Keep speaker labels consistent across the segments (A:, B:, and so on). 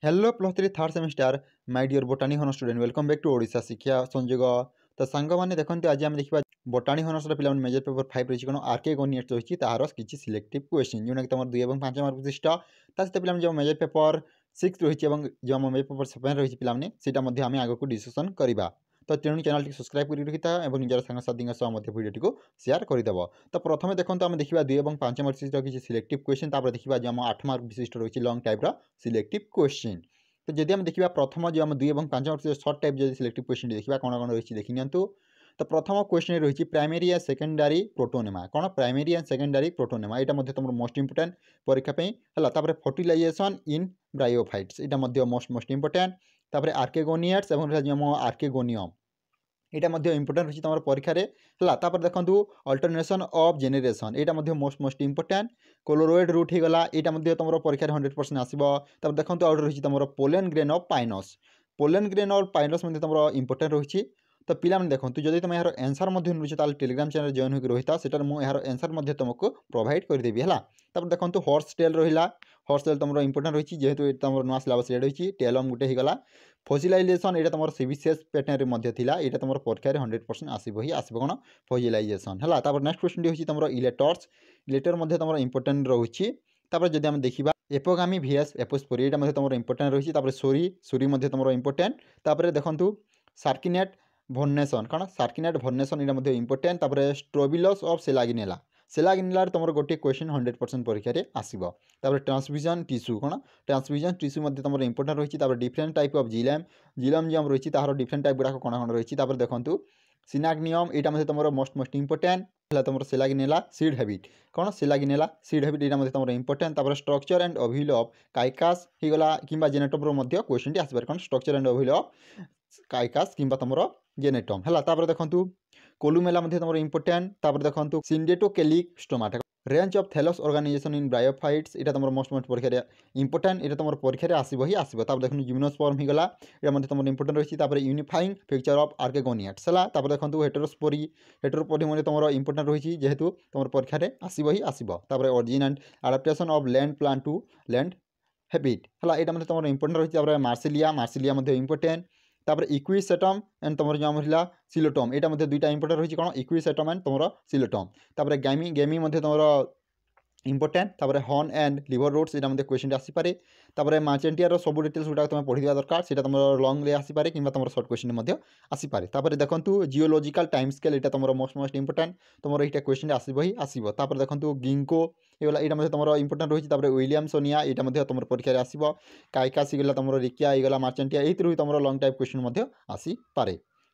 A: Hello plus three third semester my dear botany honours student welcome back to Odisha Shiksha Sanyog. तो सांग मैंने देखते आज आम देखा बोटानी हॉनर्स पे मेजर पेपर 5 रही कौन आरके गणित रही तार किसी सिलेक्टिव क्वेश्चन जोटा कि तुम 2 और 5 मार्क विशिष्ट सहित पे जो मेजर पेपर 6 रही जो मेजर पेपर 7 रही पे आम आग को डिस्कसन करवा। तो तेणु चैनल सब्सक्राइब कर रखी था और निजर सांगसाथी भिडियो को शेयर करदेव। तो प्रथम देखो आम देखा 2 और 5 मार्क विशिष्ट किसी सिलेक्टिव क्वेश्चन देखा जो आम 8 मार्क विशिष्ट रही लंग टाइप सिलेक्टिव क्वेश्चन। तो जदि आम देखा प्रथम जो आम 2 और 5 मार्क सर्ट टाइप जो सिलेक्टिव क्वेश्चन देखा कौन कौन रही देखी नि। तो प्रथम क्वेश्चन रही प्राइमरी एंड सेकेंडरी प्रोटोनेमा कौन प्राइमरी एंड सेकेंडरी प्रोटोनेमा यहाँ तुम मोस्ट इंपोर्टेंट परीक्षा है। फर्टिलाइजेशन इन ब्रायोफाइट्स यहाँ मोस्ट इंपोर्टेंट। आर्केगोनियट्स और आर्केगोनियम यहाँ इंपोर्टेंट रही तुम परीक्षा है। देखो अल्टरनेशन ऑफ जेनेरेशन यहाँ मोस्ट इंपोर्टेंट। कोलोरोइड रूट होगा यहाँ तुम परीक्षा 100% आसो। देखो आउट रही तुम पोलेन ग्रेन ऑफ पाइनस और पाइनस तुम इंपोर्टेंट रही। तो पिला देखो जब तुम यार आंसर मिलूँ टेलीग्राम चैनल जॉइन होकर रही था से यार आंसर तुमको प्रोवाइड करदेवी है। देखो हॉर्स टेल रहा हॉर्स टेल तुम इंपोर्टेंट रही जेहेतु तुम नुआ सिलेबस रही टेलम गोटे होगा। फजिलाइजेसन यहाँ तुम सीबीसीएस पैटर्न यहाँ तुम परीक्षा 100% आसो ही आसो कौन फजिलाइजेसन है। नेक्स्ट क्वेश्चन हूँ तुम इलेटर्स इलेटर तुम इंपोर्टेंट रही। जब आम देखा एपोगामी वीएस एपोस्पोरी यहाँ तुम इंपोर्टेंट रही। सोरी सोरी तुम इंपोर्टेंट। देखो सार्किनेट भर्नेसन कौन सार्किनेट भर्नेसन यहाँ इंपोर्टेंट। स्ट्रोबिलस ऑफ सेलागिनेला सेलागिनेला तुम गोटे क्वेश्चन 100% परीक्षा आसो। ट्रांसविजन टिश्यू कौन ट्रांसविजन टिश्यू तुम इंपोर्टेंट रही। डिफरेंट टाइप ऑफ जिलम जिलम जो रही डिफरेंट टाइप गुड़ाक कौन कौन रही। देखो सिनाग्नियम यहाँ तुम मोस्ट इंपोर्टेंट है। तुम सेलागिनेला सीड हैबिट कौन सेलागिनेला सीड हैबिट यहाँ तुम important. Structure and ovule of Cycas होगा कि जेनेटम क्वेश्चन आसपारे कौन structure and ovule of Cycas कि तुम जेनेटम है। देखो कोलुमेला तुम इंपोर्टेंट। देखो syndetocheilic stomata range of thallus organisation in bryophytes यहाँ तुम मोस्ट परीक्षा इंपोर्टेंट यहाँ तुम परीक्षा आसो ही आसो। देखो जिम्नोस्पर्म होगा यहाँ तुम इंपोर्टेंट रही। यूनिफाइंग पिक्चर ऑफ आर्केगोनियट्स है। देखो हेटेरोस्पोरी हेटेरोपोरी तुम इंपोर्टेंट रही जेहेतु तुम परीक्षा आसो ही आसो। Origin and adaptation of land plant to land habit है यहाँ तुम इंपोर्टेंट रही। Marsilea Marsilea important. Equisetum and तुम जो रहा सिलोटम यहाँ 2टा इंपोर्टेंट रही कौन इक्विसेटम एंड तुम सिलोटम। गैमी गैमी तुम important. Horn and liver roots यहाँ क्वेश्चन आसपे। मार्चेंटियर सब डिटेल्स गुड़ा तुम पढ़ी दरकार से तुम लंग आसपे कि तुम सर्ट क्वेश्चन आसपे। देखो जियोलॉजिकल टाइम स्केल यहाँ तुम मोस्ट इंपोर्टेंट तुम ये क्वेश्चन आसो ही आसो। देखो गिंको यहाँ तुम इंपोर्टेंट रही। विलियमसोनिया यहाँ तुम परीक्षा आसो। काइकास गला तुम रिकिया गला मार्चेंटिया ये तुम लंग टाइप क्वेश्चन आसपे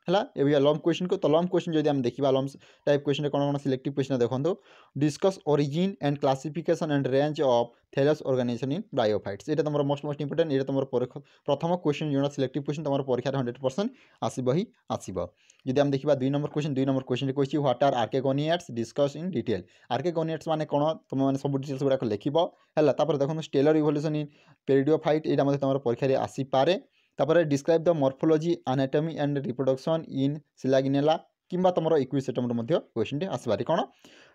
A: है। ये लंग क्वेश्चन को तो लंग क्वेश्चन जो आम देखा लंग टाइप क्वेश्चन कौन कौन सिलेक्टिव क्वेश्चन देखो discuss origin and classification and range of thallus organisation in bryophytes यहाँ तुम मोस्ट इंपोर्टेंट यहाँ तुम प्रथम क्वेश्चन जो सिलेक्टिव क्वेश्चन तुम परीक्षा 100% आसो ही आसो। जब आम देखा 2 नंबर क्वेश्चन कही what are archegoniates discuss in detail archegoniates माने कौन तुम मैंने सब डिटेल्स गुड़ाक लिख है। देखो स्टेलर इवोल्यूशन इन पेरिडियोफाइट यहाँ तुम परीक्षा आसपे। Describe the morphology anatomy and reproduction in Selaginella कि तुम इक्विसेटम क्वेश्चन आसपे कौन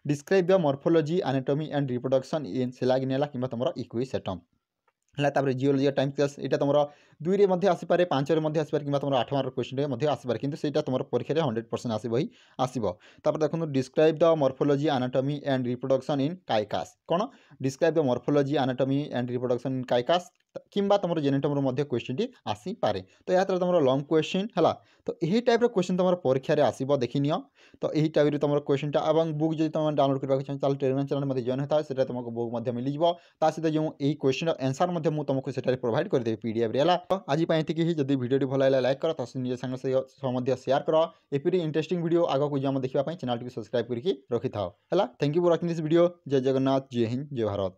A: describe the morphology anatomy and reproduction in Selaginella कि तुम इक्विसेटम है। जियोलॉजी टाइम स्केल्स यहाँ तुम 2 रे आसपे 5 रे आसपे कि तुम 8 मार्क क्वेश्चन आसपे कि तुम परीक्षा 100% आसो ही आसो। देखो describe the morphology anatomy and reproduction in Cycas कौन describe the morphology anatomy and reproduction in Cycas कि तुम जेनेटम क्वेश्चन आसपे। तो यहाँ तुम लंग क्वेश्चन है। तो यही टाइप क्वेश्चन तुम परीक्षा आसो देखनी। तो यही टाइप तुम क्वेश्चन और बुक जो तुम डाउनलोड करने चाहिए टेलीग्राम चैनल में जॉइन होता है तुमको बुक मिल जाए सहित जो यही क्वेश्चन आंसर तुमको से प्रोवाइड करदेवी पीडीएफ रे। आज ये जब वीडियो भल लगे लाइक कर तो निज सांग शेयर कर एपरी इंटरेस्टिंग वीडियो आगे को जो देखा चैनल सब्सक्राइब करके रखी था है। Thank you for watching this video. जय जगन्नाथ जय हिंद जय भारत।